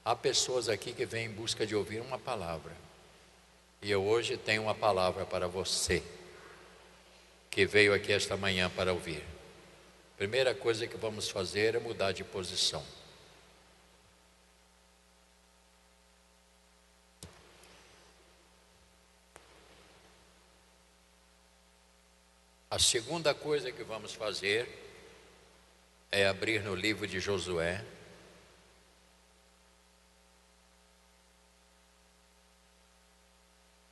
Há pessoas aqui que vêm em busca de ouvir uma palavra. E eu hoje tenho uma palavra para você, que veio aqui esta manhã para ouvir. Primeira coisa que vamos fazer é mudar de posição. A segunda coisa que vamos fazer é abrir no livro de Josué,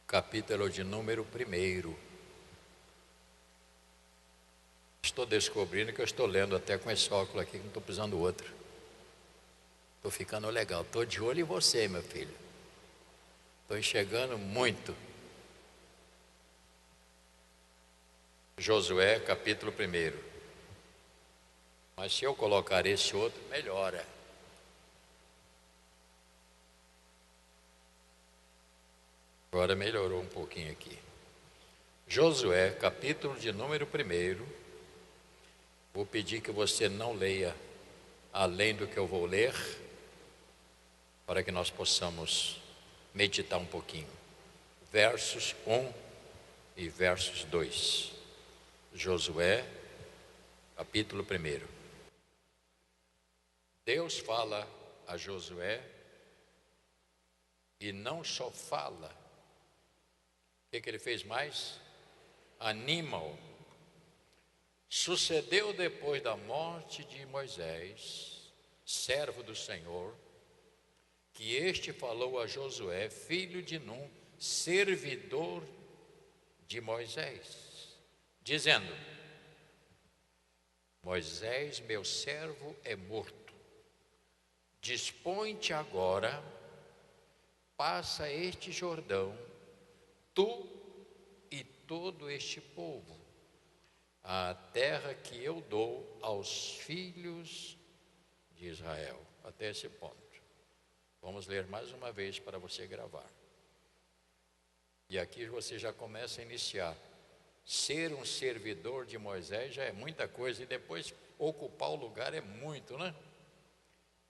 capítulo de número 1. Estou descobrindo que eu estou lendo até com esse óculos aqui, que não estou precisando do outro. Estou ficando legal, estou de olho em você, meu filho. Estou enxergando muito. Josué, capítulo 1. Mas se eu colocar esse outro, melhora. Agora melhorou um pouquinho aqui. Josué, capítulo de número 1. Vou pedir que você não leia além do que eu vou ler, para que nós possamos meditar um pouquinho. Versos 1 e versos 2. Josué, capítulo 1. Deus fala a Josué e não só fala. O que ele fez mais? Anima-o. Sucedeu depois da morte de Moisés, servo do Senhor, que este falou a Josué, filho de Num, servidor de Moisés, dizendo: Moisés, meu servo, é morto. Dispõe-te agora, passa este Jordão, tu e todo este povo, a terra que eu dou aos filhos de Israel. Até esse ponto. Vamos ler mais uma vez para você gravar. E aqui você já começa a iniciar. Ser um servidor de Moisés já é muita coisa, e depois ocupar o lugar é muito, né?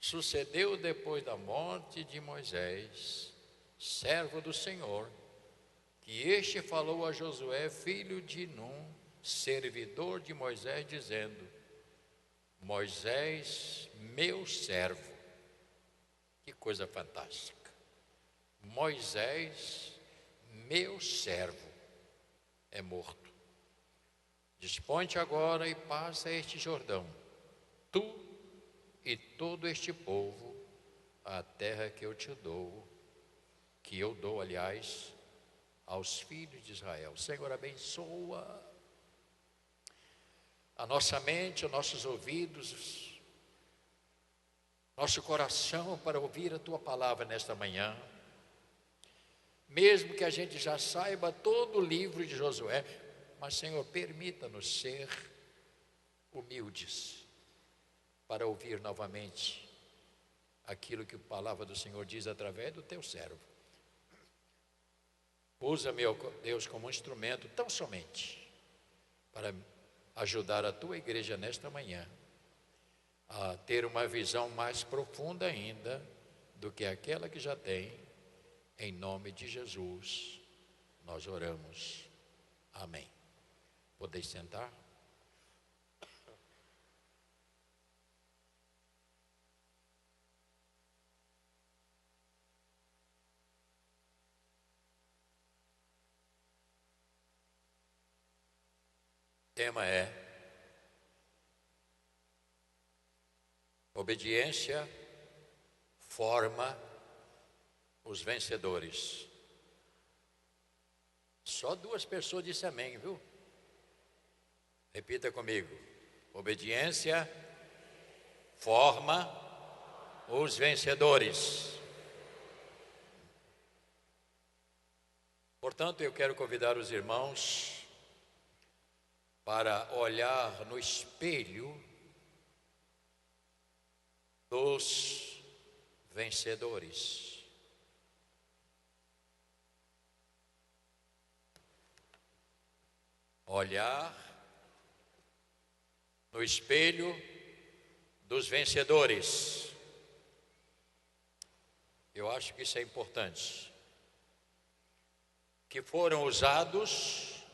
Sucedeu depois da morte de Moisés, servo do Senhor, que este falou a Josué, filho de Num, servidor de Moisés, dizendo: Moisés, meu servo. Que coisa fantástica. Moisés, meu servo, é morto. Dispõe-te agora e passa este Jordão, tu e todo este povo, a terra que eu te dou, que eu dou, aliás, aos filhos de Israel. Senhor, abençoa a nossa mente, os nossos ouvidos, nosso coração para ouvir a Tua palavra nesta manhã. Mesmo que a gente já saiba todo o livro de Josué, mas, Senhor, permita-nos ser humildes para ouvir novamente aquilo que a palavra do Senhor diz através do Teu servo. Usa, meu Deus, como um instrumento tão somente para ajudar a Tua igreja nesta manhã a ter uma visão mais profunda ainda do que aquela que já tem. Em nome de Jesus, nós oramos. Amém. Podeis sentar? O tema é obediência forma os vencedores. Só 2 pessoas disseram amém, viu? Repita comigo. Obediência forma os vencedores. Portanto, eu quero convidar os irmãos para olhar no espelho dos vencedores. Olhar no espelho dos vencedores. eu acho que isso é importante, que foram usados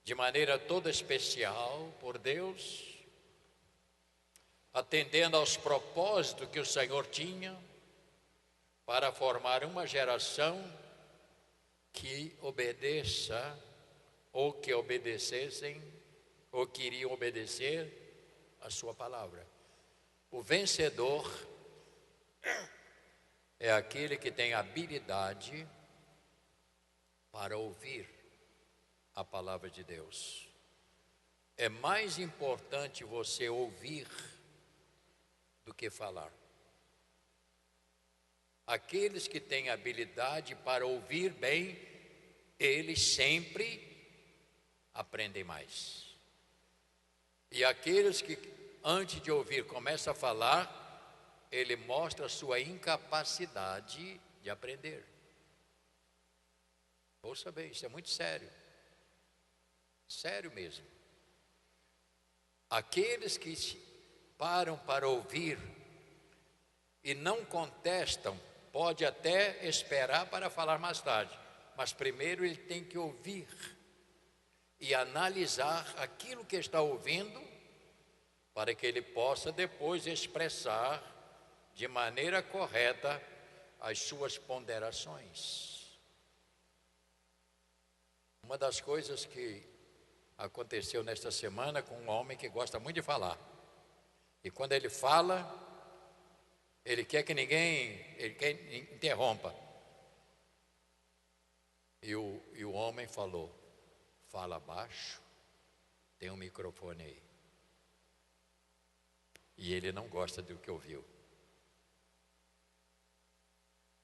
de maneira toda especial por Deus, atendendo aos propósitos que o Senhor tinha para formar uma geração que obedeça, ou que obedecessem, ou queriam obedecer a sua palavra. O vencedor é aquele que tem habilidade para ouvir a palavra de Deus. É mais importante você ouvir do que falar. Aqueles que têm habilidade para ouvir bem, eles sempre aprendem mais. E aqueles que antes de ouvir começam a falar, ele mostra a sua incapacidade de aprender. Ouça bem, isso é muito sério. Sério mesmo. Aqueles que param para ouvir e não contestam, pode até esperar para falar mais tarde, mas primeiro ele tem que ouvir e analisar aquilo que está ouvindo, para que ele possa depois expressar de maneira correta as suas ponderações. Uma das coisas que aconteceu nesta semana com um homem que gosta muito de falar, e quando ele fala, ele quer que ninguém interrompa. E o homem falou: fala baixo, tem um microfone aí. E ele não gosta do que ouviu.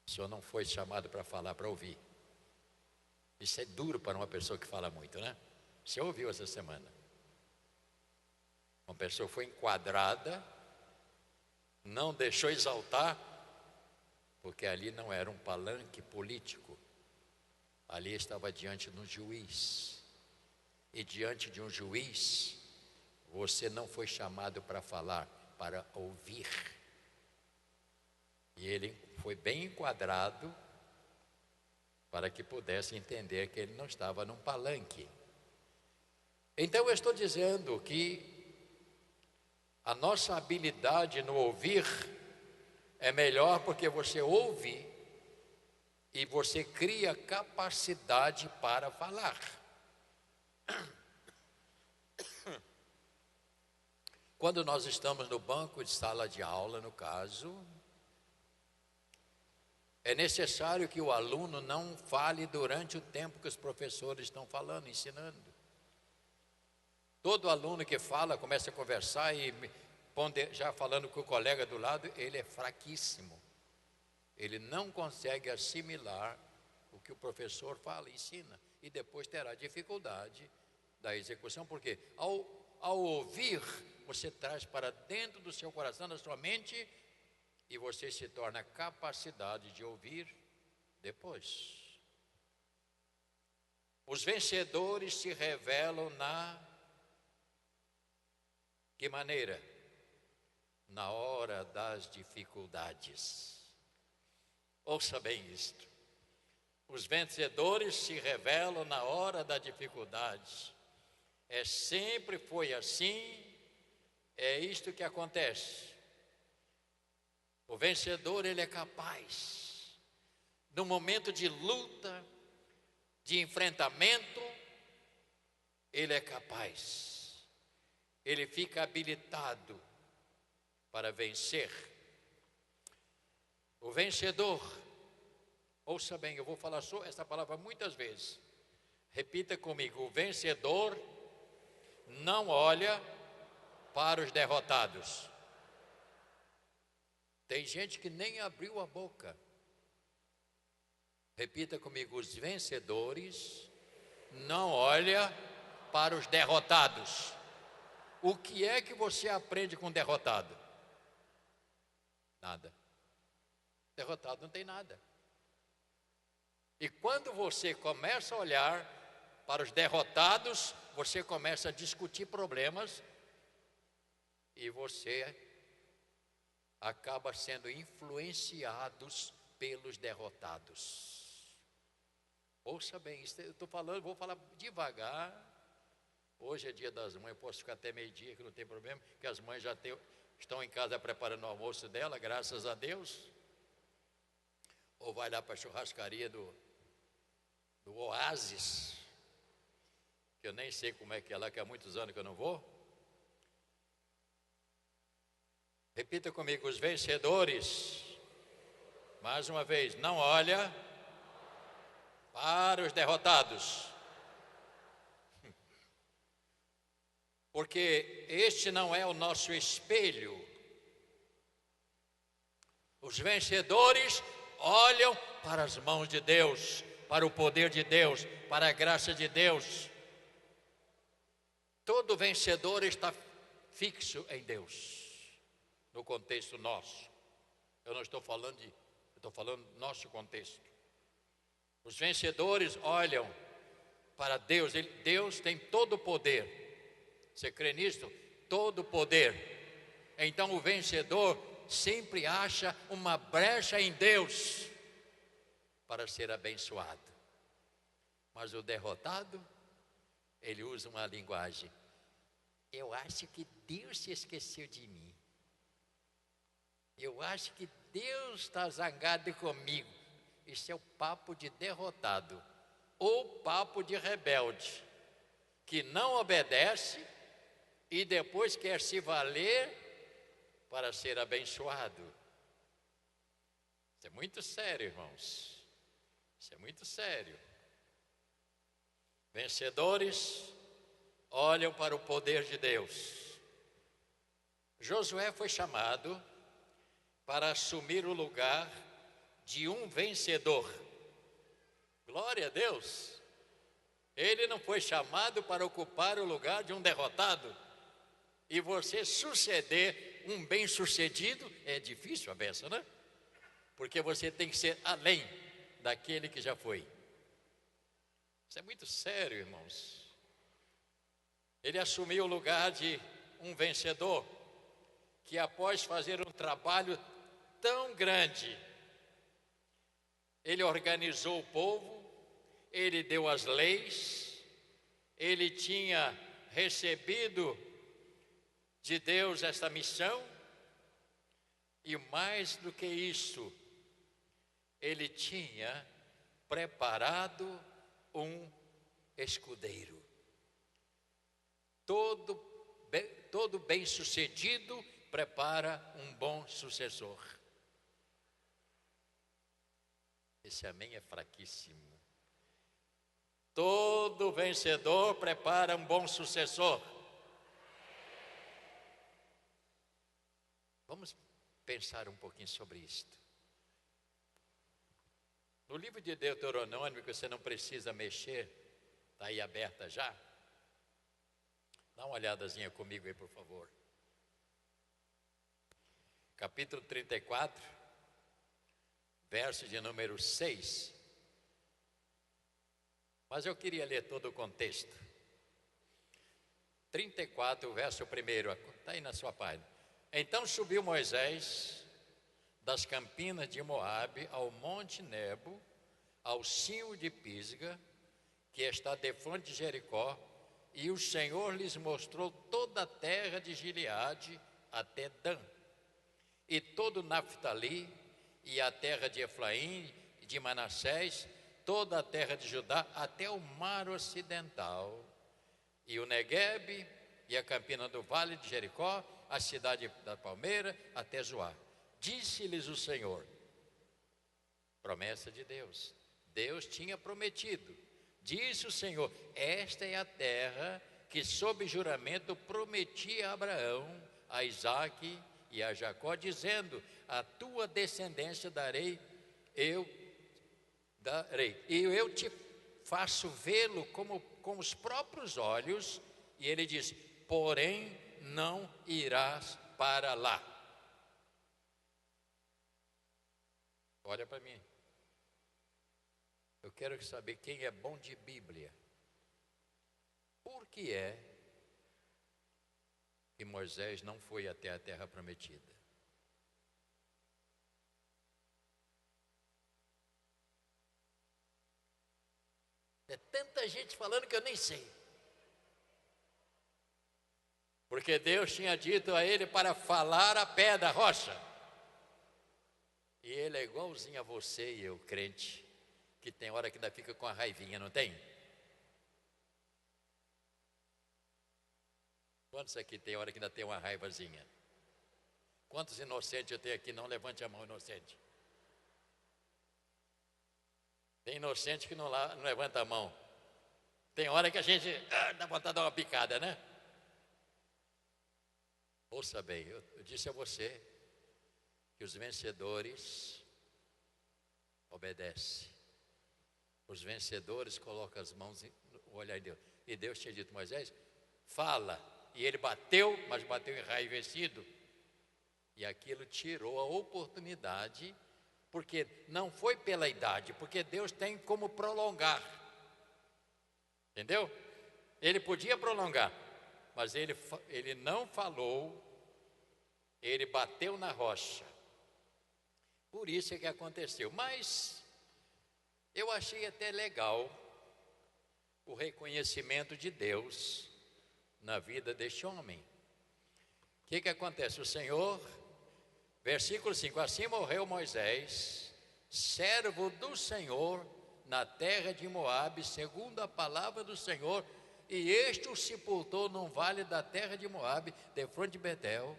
O senhor não foi chamado para falar, para ouvir. Isso é duro para uma pessoa que fala muito, né? Você ouviu essa semana? Uma pessoa foi enquadrada, não deixou exaltar, porque ali não era um palanque político. Ali estava diante de um juiz. E diante de um juiz, você não foi chamado para falar, para ouvir. E ele foi bem enquadrado para que pudesse entender que ele não estava num palanque. Então eu estou dizendo que a nossa habilidade no ouvir é melhor porque você ouve e você cria capacidade para falar. Quando nós estamos no banco de sala de aula, no caso, é necessário que o aluno não fale durante o tempo que os professores estão falando, ensinando. Todo aluno que fala, começa a conversar e já falando com o colega do lado, ele é fraquíssimo. Ele não consegue assimilar o que o professor fala e ensina. E depois terá dificuldade da execução, porque ao ouvir, você traz para dentro do seu coração, da sua mente, e você se torna a capacidade de ouvir depois. Os vencedores se revelam que maneira? Na hora das dificuldades. Ouça bem isto. Os vencedores se revelam na hora da dificuldade. Sempre foi assim, é isto que acontece. O vencedor, ele é capaz, no momento de luta, de enfrentamento, ele é capaz, ele fica habilitado para vencer. O vencedor, ouça bem, eu vou falar só essa palavra muitas vezes, repita comigo: o vencedor não olha para os derrotados. Tem gente que nem abriu a boca. Repita comigo: os vencedores não olham para os derrotados. O que é que você aprende com derrotado? Nada. Derrotado não tem nada. E quando você começa a olhar para os derrotados, você começa a discutir problemas e você acaba sendo influenciados pelos derrotados. Ouça bem, eu estou falando, vou falar devagar. Hoje é dia das mães, eu posso ficar até meio-dia, que não tem problema, que as mães estão em casa preparando o almoço dela, graças a Deus. Ou vai lá para a churrascaria do Oasis, que eu nem sei como é que é lá, que há muitos anos que eu não vou. Repita comigo: os vencedores, mais uma vez, não olha para os derrotados, porque este não é o nosso espelho. Os vencedores olham para as mãos de Deus, para o poder de Deus, para a graça de Deus. Todo vencedor está fixo em Deus, no contexto nosso. Eu não estou falando eu estou falando do nosso contexto. Os vencedores olham para Deus. Deus tem todo o poder. Você crê nisso? Todo o poder. Então o vencedor sempre acha uma brecha em Deus para ser abençoado. Mas o derrotado, ele usa uma linguagem: eu acho que Deus se esqueceu de mim. Eu acho que Deus está zangado comigo. Isso é o papo de derrotado, ou papo de rebelde, que não obedece e depois quer se valer para ser abençoado. Isso é muito sério, irmãos. Isso é muito sério. Vencedores olham para o poder de Deus. Josué foi chamado para assumir o lugar de um vencedor. Glória a Deus. Ele não foi chamado para ocupar o lugar de um derrotado. E você suceder um bem-sucedido é difícil a benção, né? Porque você tem que ser além daquele que já foi. Isso é muito sério, irmãos. Ele assumiu o lugar de um vencedor que, após fazer um trabalho tão grande, ele organizou o povo, ele deu as leis, ele tinha recebido de Deus esta missão, e mais do que isso, ele tinha preparado um escudeiro. Todo bem-sucedido prepara um bom sucessor. Esse amém é fraquíssimo. Todo vencedor prepara um bom sucessor. Vamos pensar um pouquinho sobre isto. No livro de Deuteronômio, que você não precisa mexer, está aí aberta já. Dá uma olhadazinha comigo aí, por favor. Capítulo 34, verso de número 6. Mas eu queria ler todo o contexto. 34, verso 1, está aí na sua página. Então subiu Moisés das campinas de Moabe ao monte Nebo, ao cimo de Pisga, que está defronte de Jericó, e o Senhor lhes mostrou toda a terra de Gileade até Dan, e todo Naftali, e a terra de Efraim, e de Manassés, toda a terra de Judá, até o mar ocidental, e o Neguebe, e a campina do vale de Jericó, a cidade da palmeira, até Zoar. Disse-lhes o Senhor, promessa de Deus, Deus tinha prometido. Disse o Senhor, esta é a terra que sob juramento prometi a Abraão, a Isaque e a Jacó, dizendo, a tua descendência darei, e eu te faço vê-lo com os próprios olhos. E ele diz, porém não irás para lá. Olha para mim. Eu quero saber quem é bom de Bíblia. Por que é que Moisés não foi até a terra prometida? É tanta gente falando que eu nem sei. Porque Deus tinha dito a ele para falar a pé da rocha. E ele é igualzinho a você e eu, crente, que tem hora que ainda fica com a raivinha, não tem? Quantos aqui tem hora que ainda tem uma raivazinha? Quantos inocentes eu tenho aqui? Não levante a mão, inocente. Tem inocente que não levanta a mão. Tem hora que a gente dá vontade de dar uma picada, né? Ouça bem, eu disse a você que os vencedores obedecem. Os vencedores colocam as mãos no olhar de Deus. E Deus tinha dito, Moisés, fala. E ele bateu, mas bateu enraivecido. E aquilo tirou a oportunidade, porque não foi pela idade, porque Deus tem como prolongar. Entendeu? Ele podia prolongar, mas ele não falou, ele bateu na rocha. Por isso é que aconteceu. Mas eu achei até legal o reconhecimento de Deus na vida deste homem. O que acontece? O Senhor, versículo 5, assim morreu Moisés, servo do Senhor, na terra de Moabe, segundo a palavra do Senhor, e este o sepultou num vale da terra de Moabe, defronte de Betel,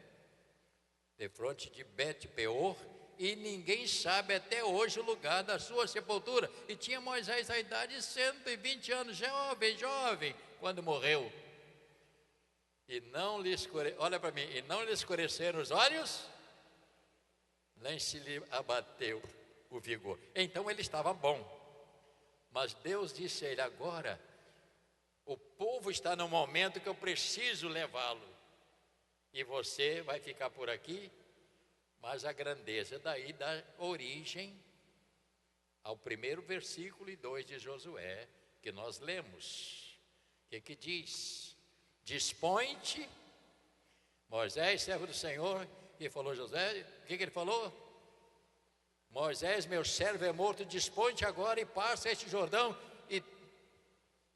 defronte de Bet-peor, e ninguém sabe até hoje o lugar da sua sepultura. E tinha Moisés a idade de 120 anos, jovem, quando morreu. E não lhe olha para mim, e não lhe escureceram os olhos, nem se lhe abateu o vigor. Então ele estava bom. Mas Deus disse a ele, agora, o povo está no momento que eu preciso levá-lo. E você vai ficar por aqui, mas a grandeza daí dá origem ao primeiro versículo e 2 de Josué, que nós lemos. O que diz? Dispõe-te, Moisés, servo do Senhor, e falou José, o que ele falou? Moisés, meu servo é morto, dispõe-te agora e passa este Jordão, e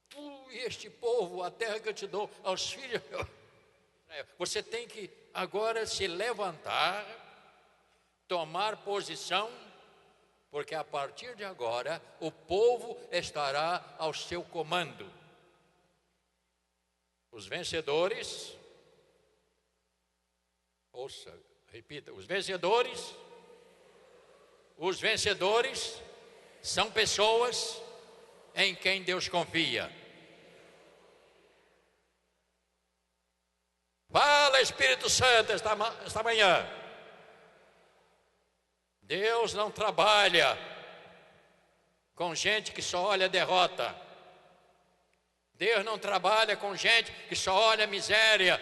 tu e este povo, a terra que eu te dou aos filhos, você tem que agora se levantar, tomar posição, porque a partir de agora o povo estará ao seu comando. Os vencedores, ouça, repita, os vencedores são pessoas em quem Deus confia. Fala, Espírito Santo, esta manhã. Deus não trabalha com gente que só olha a derrota. Deus não trabalha com gente que só olha a miséria.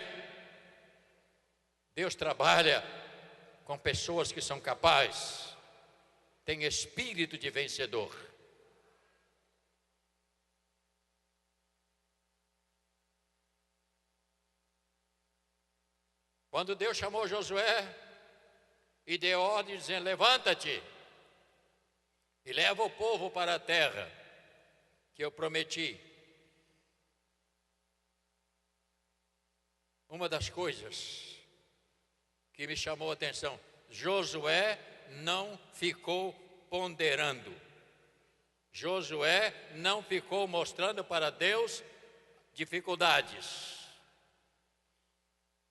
Deus trabalha com pessoas que são capazes, têm espírito de vencedor. Quando Deus chamou Josué e deu ordem dizendo, levanta-te e leva o povo para a terra que eu prometi. Uma das coisas que me chamou a atenção, Josué não ficou ponderando. Josué não ficou mostrando para Deus dificuldades.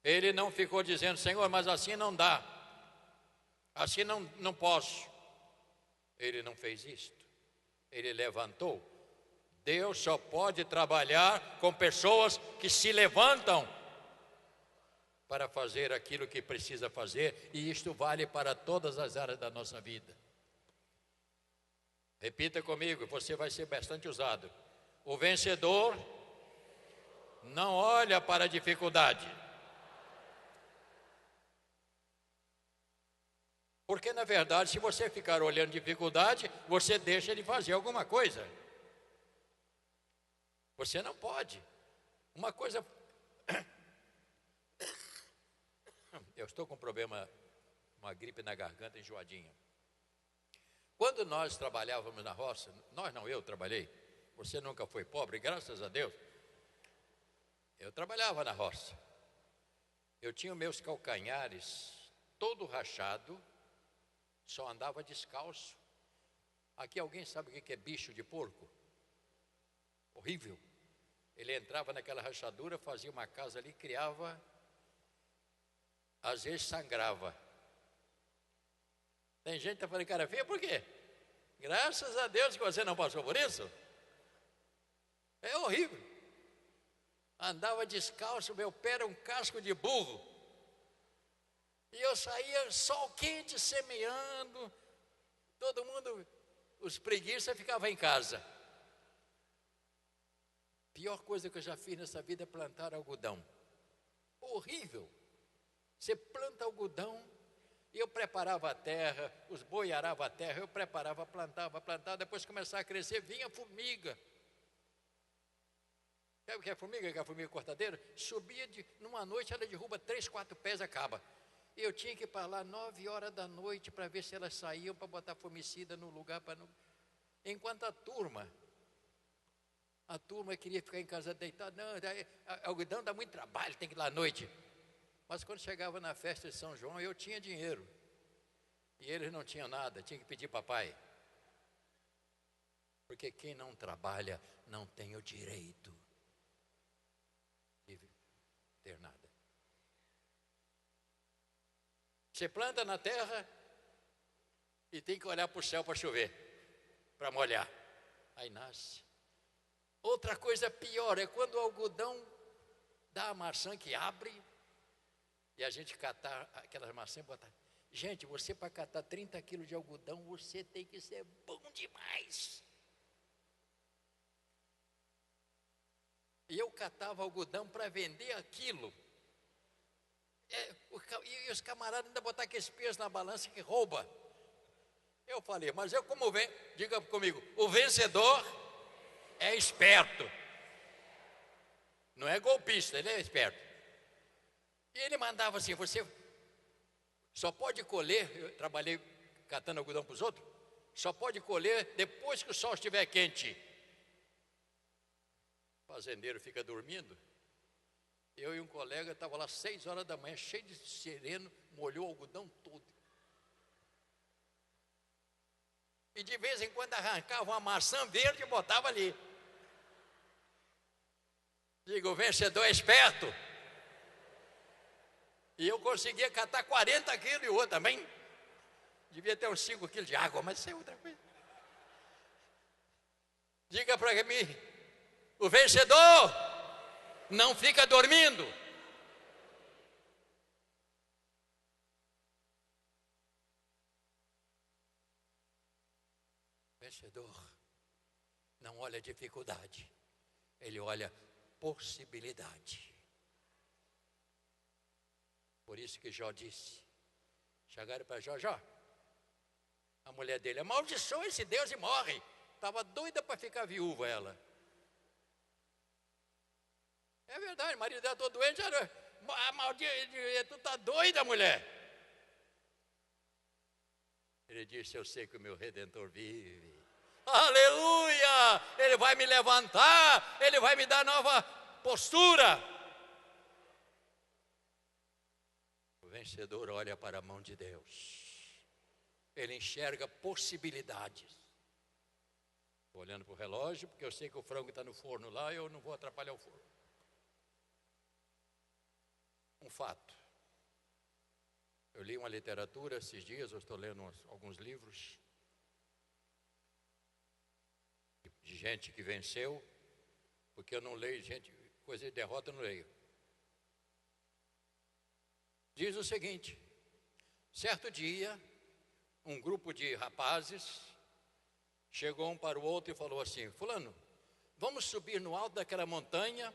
Ele não ficou dizendo, Senhor, mas assim não dá. Assim não posso. Ele não fez isto. Ele levantou. Deus só pode trabalhar com pessoas que se levantam para fazer aquilo que precisa fazer, e isto vale para todas as áreas da nossa vida. Repita comigo, você vai ser bastante usado. O vencedor não olha para a dificuldade. Porque, na verdade, se você ficar olhando dificuldade, você deixa de fazer alguma coisa. Você não pode. Uma coisa... Eu estou com um problema, uma gripe na garganta, enjoadinha. Quando nós trabalhávamos na roça, eu trabalhei, Você nunca foi pobre, graças a Deus. Eu trabalhava na roça. Eu tinha meus calcanhares todo rachado, só andava descalço. Aqui alguém sabe o que é bicho de porco? Horrível. Ele entrava naquela rachadura, fazia uma casa ali, criava, às vezes sangrava. Tem gente que está falando, cara feia, por quê? Graças a Deus que você não passou por isso. É horrível. Andava descalço, meu pé era um casco de burro. E eu saía sol quente, semeando. Todo mundo, os preguiças, ficavam em casa. Pior coisa que eu já fiz nessa vida é plantar algodão. Horrível. Você planta algodão, e eu preparava a terra, os boi aravam a terra, eu preparava, plantava, depois começava a crescer, vinha formiga. Sabe o que é formiga? Que é a formiga cortadeira? Subia, numa noite ela derruba 3, 4 pés, acaba. Eu tinha que ir para lá 9 horas da noite para ver se elas saíam, para botar fomicida no lugar. Enquanto a turma queria ficar em casa deitada. Não, algodão dá muito trabalho, tem que ir lá à noite. Mas quando chegava na festa de São João, eu tinha dinheiro. E eles não tinham nada, tinha que pedir papai. Porque quem não trabalha não tem o direito de ter nada. Você planta na terra e tem que olhar para o céu para chover, para molhar. Aí nasce. Outra coisa pior é quando o algodão dá a maçã que abre e a gente catar aquelas maçãs e botar. Gente, você para catar 30 quilos de algodão, você tem que ser bom demais. E eu catava algodão para vender aquilo. E os camaradas ainda botar aqueles pesos na balança que rouba. Eu falei, mas eu como diga comigo, o vencedor é esperto. Não é golpista, ele é esperto. E ele mandava assim, você só pode colher, eu trabalhei catando algodão para os outros, só pode colher depois que o sol estiver quente. O fazendeiro fica dormindo. Eu e um colega estavam lá 6 horas da manhã, cheio de sereno, molhou o algodão todo. E de vez em quando arrancava uma maçã verde e botava ali. Digo, o vencedor é esperto. E eu conseguia catar 40 quilos e o outro também. Devia ter uns 5 quilos de água, mas isso é outra coisa. Diga para mim, o vencedor não fica dormindo. O vencedor não olha dificuldade, ele olha possibilidade. Por isso que Jó disse, chegaram para Jó, a mulher dele, amaldiçoa esse Deus e morre. Estava doida para ficar viúva ela. É verdade, o marido dela todo doente, tu está doida, mulher. Ele disse, eu sei que o meu Redentor vive. Aleluia! Ele vai me levantar, ele vai me dar nova postura. O vencedor olha para a mão de Deus. Ele enxerga possibilidades. Estou olhando para o relógio, porque eu sei que o frango está no forno lá, eu não vou atrapalhar o forno. Um fato. Eu li uma literatura esses dias, eu estou lendo alguns livros de gente que venceu, porque eu não leio coisa de derrota eu não leio. Diz o seguinte, certo dia, um grupo de rapazes chegou um para o outro e falou assim, fulano, vamos subir no alto daquela montanha,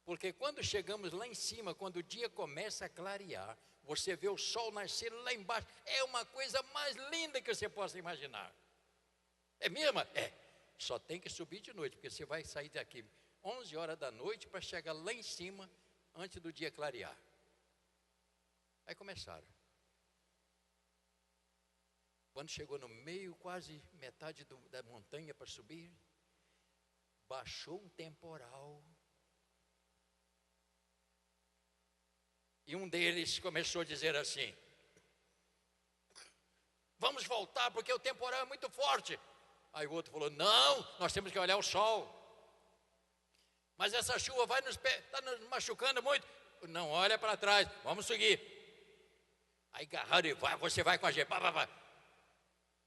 porque quando chegamos lá em cima, quando o dia começa a clarear, você vê o sol nascer lá embaixo, é uma coisa mais linda que você possa imaginar. É mesmo? É. Só tem que subir de noite, porque você vai sair daqui 11 horas da noite para chegar lá em cima antes do dia clarear. Aí começaram. Quando chegou no meio, quase metade da montanha para subir, baixou um temporal. E um deles começou a dizer assim: vamos voltar porque o temporal é muito forte. Aí o outro falou: não, nós temos que olhar o sol. Mas essa chuva vai está nos machucando muito. Não, olha para trás, vamos seguir. Aí agarraram e vai, você vai com a gente.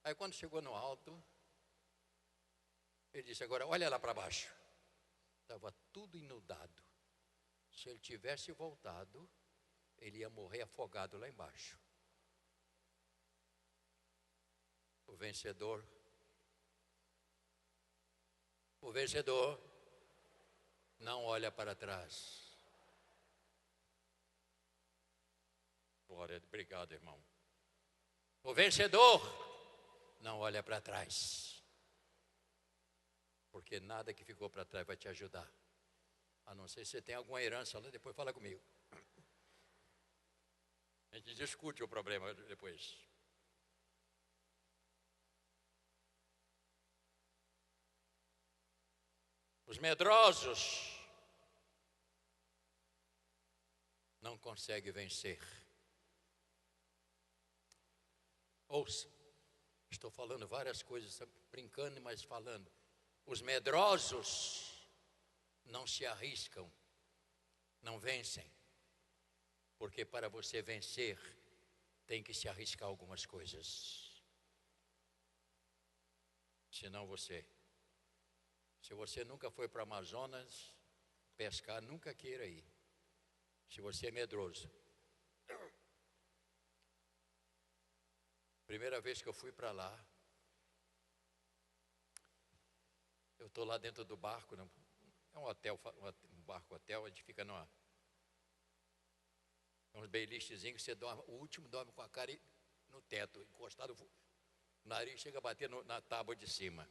Aí quando chegou no alto, ele disse: agora olha lá para baixo. Estava tudo inundado. Se ele tivesse voltado, ele ia morrer afogado lá embaixo. O vencedor não olha para trás. Glória, obrigado, irmão. O vencedor não olha para trás, porque nada que ficou para trás vai te ajudar, a não ser se você tem alguma herança lá, depois fala comigo. A gente discute o problema depois. Os medrosos não conseguem vencer. Ouça, estou falando várias coisas, brincando, mas falando. Os medrosos não se arriscam, não vencem. Porque para você vencer, tem que se arriscar algumas coisas. Senão se você nunca foi para o Amazonas pescar, nunca queira ir. Se você é medroso. Primeira vez que eu fui para lá, eu estou lá dentro do barco, é um hotel, um barco-hotel, a gente fica uns belichezinhos que você dorme, o último dorme com a cara no teto, encostado, o nariz chega a bater na tábua de cima.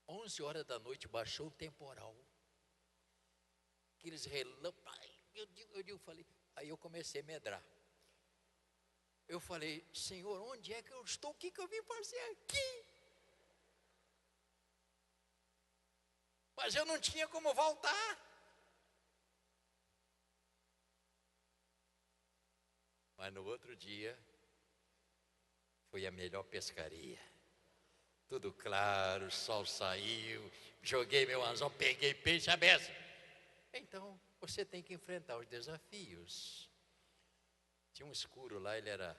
11 horas da noite baixou o temporal, aqueles relâmpagos, aí eu comecei a medrar. Eu falei: Senhor, onde é que eu estou? O que eu vim fazer aqui? Mas eu não tinha como voltar. Mas no outro dia, foi a melhor pescaria. Tudo claro, o sol saiu, joguei meu anzol, peguei peixe à beça. Então, você tem que enfrentar os desafios. Tinha um escuro lá, ele era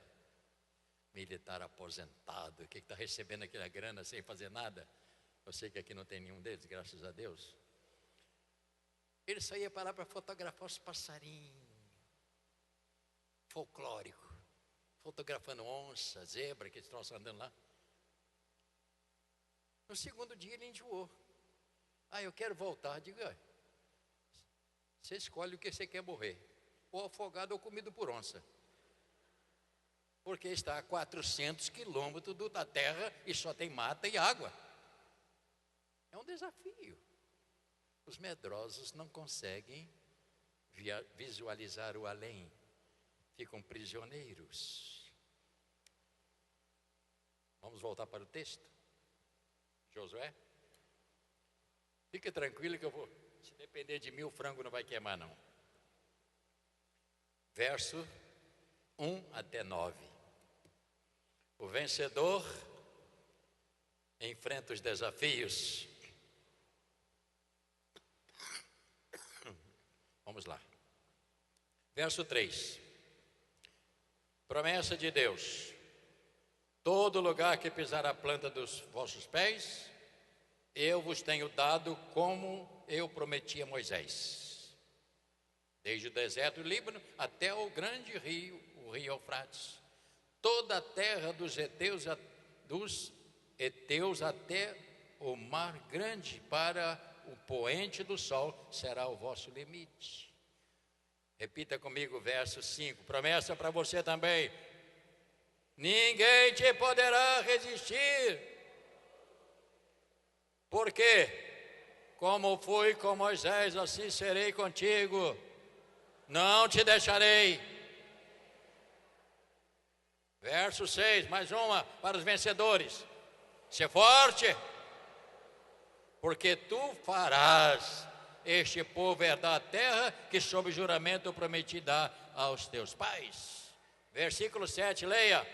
militar aposentado, que está recebendo aquela grana sem fazer nada. Eu sei que aqui não tem nenhum deles, graças a Deus. Ele só ia para lá para fotografar os passarinhos, folclórico, fotografando onça, zebra, que eles estão andando lá. No segundo dia ele enjoou. Eu quero voltar. Digo: você escolhe o que você quer morrer, ou afogado ou comido por onça. Porque está a 400 quilômetros da terra e só tem mata e água. É um desafio. Os medrosos não conseguem visualizar o além, ficam prisioneiros. Vamos voltar para o texto. Josué, fique tranquilo que eu vou, se depender de mim, o frango não vai queimar não. Verso 1 até 9. O vencedor enfrenta os desafios. Vamos lá. Verso 3. Promessa de Deus: todo lugar que pisar a planta dos vossos pés, eu vos tenho dado, como eu prometi a Moisés, desde o deserto do Líbano até o grande rio, o rio Eufrates, toda a terra dos heteus até o mar grande, para o poente do sol será o vosso limite. Repita comigo o verso 5, promessa para você também: ninguém te poderá resistir, porque como fui com Moisés, assim serei contigo, não te deixarei. Verso 6, mais uma para os vencedores: ser forte, porque tu farás este povo herdar a terra que sob juramento prometi dar aos teus pais. Versículo 7, leia.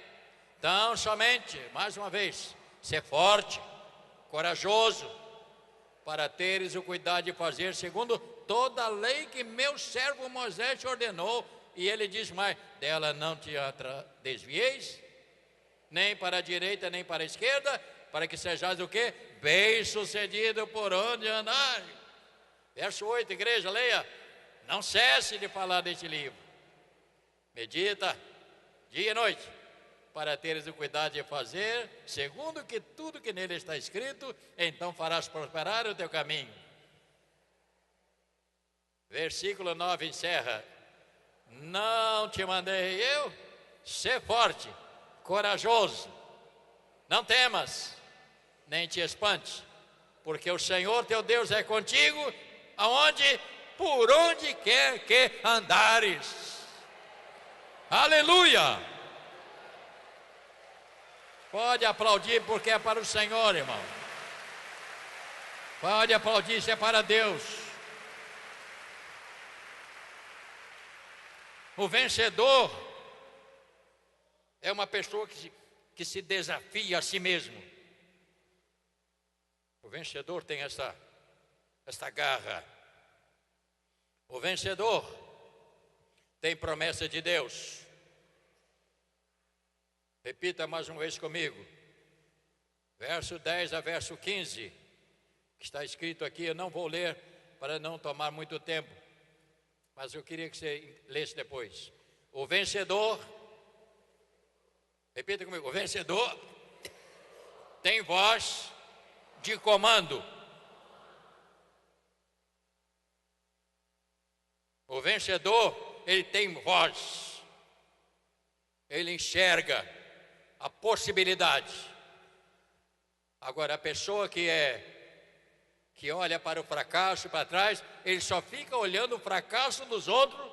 Então somente, mais uma vez, ser forte, corajoso, para teres o cuidado de fazer segundo toda a lei que meu servo Moisés te ordenou. E ele diz mais, dela não te desvieis, nem para a direita, nem para a esquerda, para que sejais o quê? Bem sucedido por onde andar. Verso 8, igreja, leia. Não cesse de falar deste livro. Medita dia e noite, para teres o cuidado de fazer segundo que tudo que nele está escrito, então farás prosperar o teu caminho. Versículo 9 encerra. Não te mandei eu? Sê forte, corajoso, não temas, nem te espantes, porque o Senhor teu Deus é contigo, aonde, por onde quer que andares. Aleluia! Pode aplaudir, porque é para o Senhor, irmão. Pode aplaudir, isso é para Deus. O vencedor é uma pessoa que se desafia a si mesmo. O vencedor tem esta garra. O vencedor tem promessa de Deus. Repita mais uma vez comigo. Verso 10 a verso 15, que está escrito aqui, eu não vou ler para não tomar muito tempo, mas eu queria que você lesse depois. O vencedor, repita comigo, o vencedor tem voz de comando. O vencedor, ele tem voz, ele enxerga a possibilidade. Agora, a pessoa que olha para o fracasso para trás, ele só fica olhando o fracasso dos outros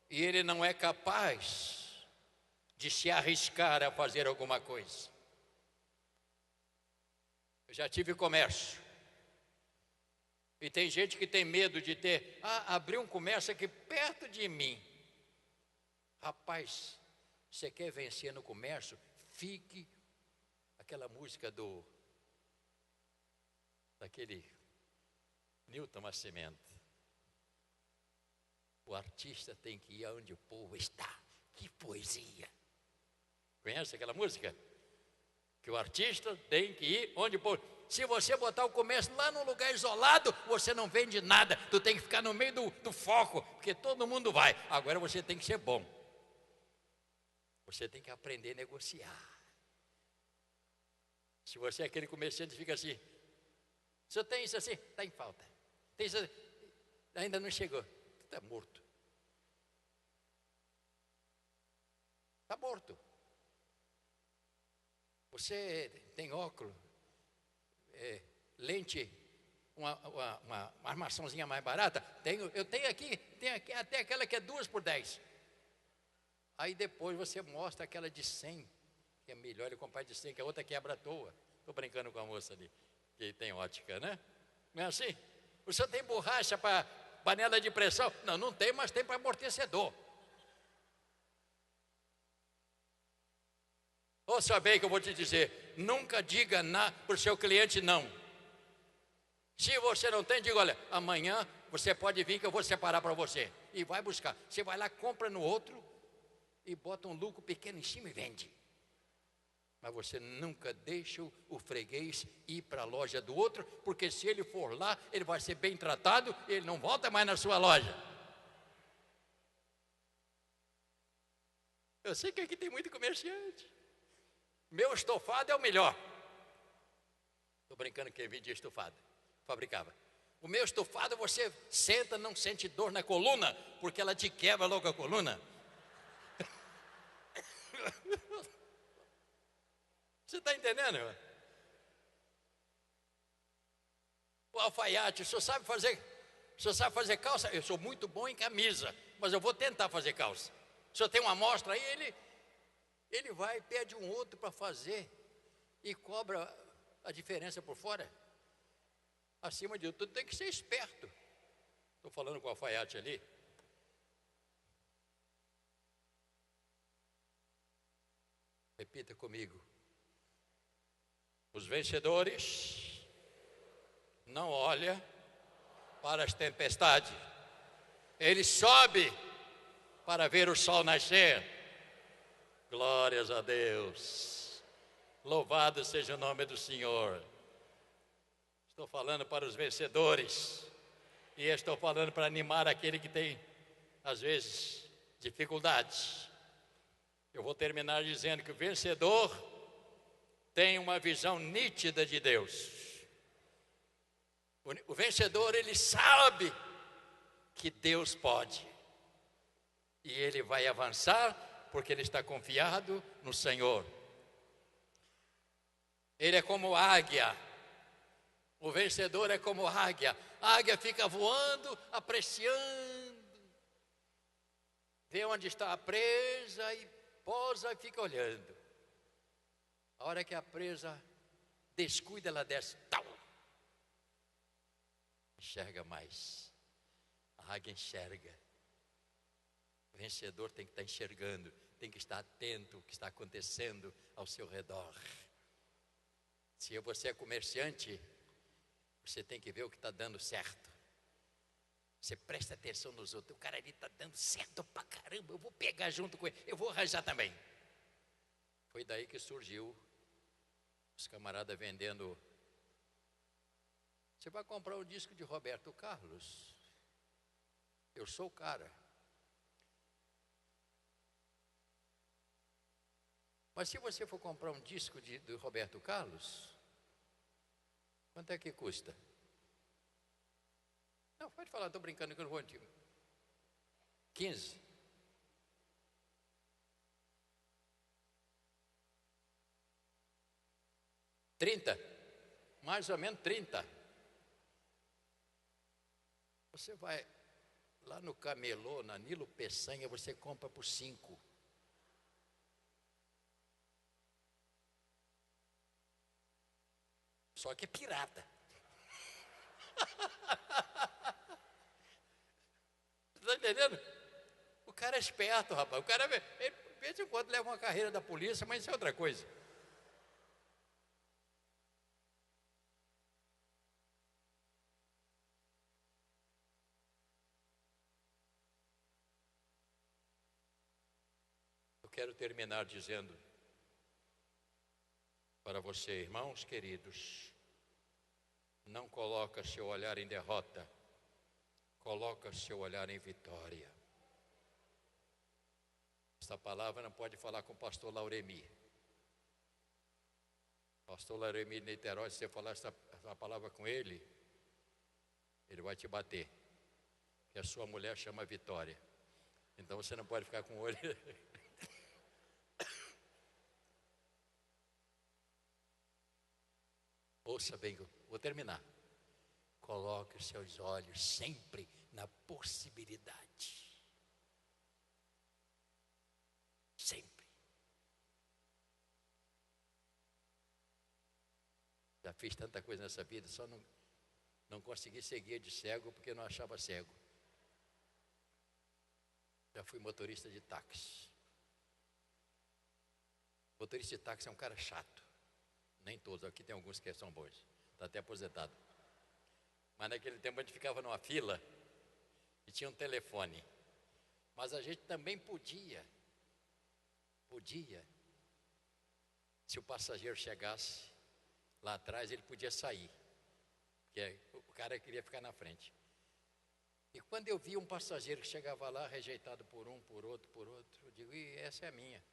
e ele não é capaz de se arriscar a fazer alguma coisa. Eu já tive comércio e tem gente que tem medo de abrir um comércio aqui perto de mim. Rapaz, você quer vencer no comércio? Fique aquela música daquele Newton Nascimento. O artista tem que ir aonde o povo está. Que poesia! Conhece aquela música? Que o artista tem que ir onde o povo... Se você botar o comércio lá num lugar isolado, você não vende nada. Tu tem que ficar no meio do foco, porque todo mundo vai. Agora você tem que ser bom. Você tem que aprender a negociar. Se você é aquele comerciante que fica assim, se eu tenho isso assim, está em falta. Tem isso, ainda não chegou. Está morto. Está morto. Você tem óculos, lente, uma armaçãozinha mais barata? Eu tenho aqui até aquela que é 2 por 10. Aí depois você mostra aquela de 100, que é melhor ele comprar de 100, que a outra quebra à toa. Estou brincando com a moça ali, que tem ótica, né? Não é assim? O senhor tem borracha para panela de pressão? Não, não tem, mas tem para amortecedor. Ouça bem que eu vou te dizer, nunca diga para o seu cliente não. Se você não tem, diga, olha, amanhã você pode vir que eu vou separar para você. E vai buscar. Você vai lá, compra no outro e bota um lucro pequeno em cima e vende. Mas você nunca deixa o freguês ir para a loja do outro, porque se ele for lá, ele vai ser bem tratado, ele não volta mais na sua loja. Eu sei que aqui tem muito comerciante. Meu estofado é o melhor. Estou brincando que ele vendia estofado, fabricava. O meu estofado você senta, não sente dor na coluna, porque ela te quebra logo a coluna. Você está entendendo, irmão? O alfaiate, o senhor sabe fazer calça? Eu sou muito bom em camisa, mas eu vou tentar fazer calça. O senhor tem uma amostra aí, ele vai, pede um outro para fazer e cobra a diferença por fora. acima de tudo, tem que ser esperto. Estou falando com o alfaiate ali. Repita comigo. Os vencedores não olham para as tempestades. Ele sobe para ver o sol nascer. Glórias a Deus. Louvado seja o nome do Senhor. Estou falando para os vencedores. E estou falando para animar aquele que tem, às vezes, dificuldades. Eu vou terminar dizendo que o vencedor tem uma visão nítida de Deus. O vencedor, ele sabe que Deus pode. E ele vai avançar porque ele está confiado no Senhor. Ele é como águia. O vencedor é como águia. A águia fica voando, apreciando. Vê onde está a presa e pousa e fica olhando. A hora que a presa descuida, ela desce. Tal. Enxerga mais. A águia enxerga. O vencedor tem que estar enxergando, tem que estar atento ao que está acontecendo ao seu redor. Se você é comerciante, você tem que ver o que está dando certo. Você presta atenção nos outros. O cara ali está dando certo pra caramba, eu vou pegar junto com ele, eu vou arranjar também. Foi daí que surgiu os camaradas vendendo. Você vai comprar um disco de Roberto Carlos? Eu sou o cara. Mas se você for comprar um disco do Roberto Carlos, quanto é que custa? Não, pode falar, estou brincando que eu não vou antigo. 15. $30. Mais ou menos 30. Você vai lá no camelô, na Nilo Peçanha, você compra por 5. Só que é pirata. Está entendendo? O cara é esperto, rapaz. O cara, ele, de vez em quando, leva uma carreira da polícia, mas isso é outra coisa. Eu quero terminar dizendo para você, irmãos queridos, não coloca seu olhar em derrota, coloca seu olhar em vitória. Essa palavra não pode falar com o pastor Lauremi. Pastor Lauremi de Niterói, se você falar essa palavra com ele, ele vai te bater. Que a sua mulher chama Vitória. Então você não pode ficar com o olho. Ouça bem, vou terminar. Coloque os seus olhos sempre na possibilidade. Sempre. Já fiz tanta coisa nessa vida, só não consegui seguir de cego porque não achava cego. Já fui motorista de táxi. Motorista de táxi é um cara chato. Nem todos, aqui tem alguns que são bons. Está até aposentado. Mas naquele tempo a gente ficava numa fila e tinha um telefone. Mas a gente também podia, se o passageiro chegasse lá atrás, ele podia sair, porque o cara queria ficar na frente. E quando eu via um passageiro que chegava lá, rejeitado por um, por outro, eu digo, essa é a minha.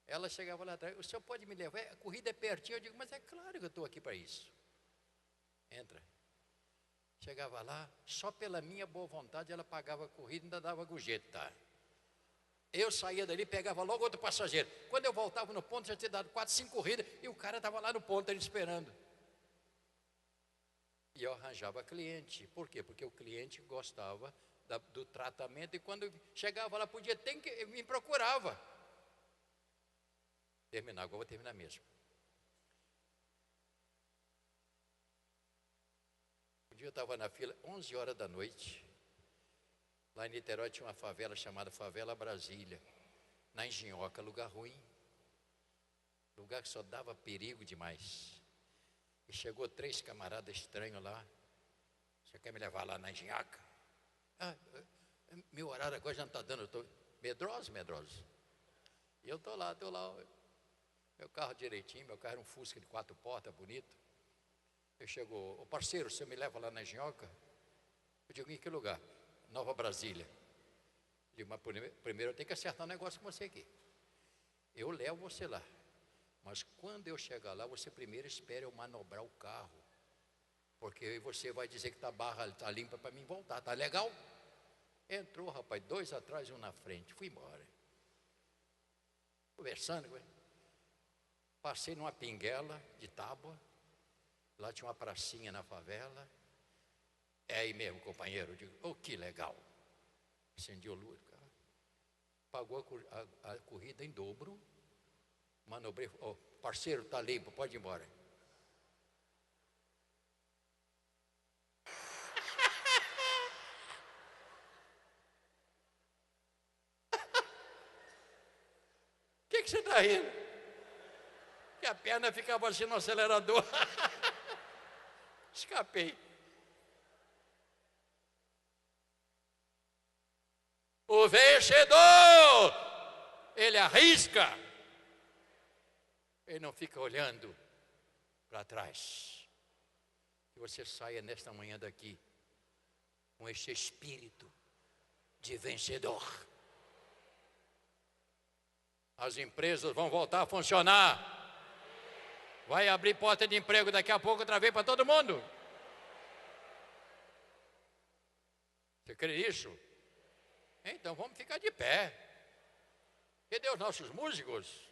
Ela chegava lá atrás, o senhor pode me levar? A corrida é pertinho. Eu digo, mas é claro que eu estou aqui para isso. Entra. Chegava lá, só pela minha boa vontade, ela pagava a corrida e ainda dava gorjeta. Eu saía dali, pegava logo outro passageiro. Quando eu voltava no ponto, já tinha dado 4, 5 corridas, e o cara estava lá no ponto, ele esperando. E eu arranjava cliente. Por quê? Porque o cliente gostava do tratamento, e quando chegava lá, me procurava. Terminar, agora vou terminar mesmo. dia eu estava na fila, 11 horas da noite. Lá em Niterói tinha uma favela chamada Favela Brasília. Na Engenhoca, lugar ruim. Lugar que só dava perigo demais. E chegou 3 camaradas estranhos lá. Você quer me levar lá na Engenhoca? Meu horário agora já não está dando, eu estou medroso. E eu estou lá, meu carro direitinho, meu carro era um Fusca de 4 portas, bonito. Eu chego, ô parceiro, você me leva lá na Engenhoca? Eu digo, em que lugar? Nova Brasília. Eu digo, mas primeiro eu tenho que acertar um negócio com você aqui. Eu levo você lá. Mas quando eu chegar lá, você primeiro espere eu manobrar o carro. Porque aí você vai dizer que a barra está limpa para mim voltar, tá legal? Entrou, rapaz, 2 atrás e 1 na frente. Fui embora. Conversando com ele. Passei numa pinguela de tábua. Lá tinha uma pracinha na favela. É aí mesmo, companheiro. Eu digo, oh, que legal. Acendi o luz, cara. Pagou a corrida em dobro. Manobrei, oh, parceiro, tá limpo, pode ir embora. O que você está rindo? Que a perna ficava assim no acelerador. Escapei. O vencedor, ele arrisca. Ele não fica olhando para trás. Que você saia nesta manhã daqui com este espírito de vencedor. As empresas vão voltar a funcionar. Vai abrir porta de emprego daqui a pouco outra vez para todo mundo. Você crê nisso? Então vamos ficar de pé. Cadê os nossos músicos?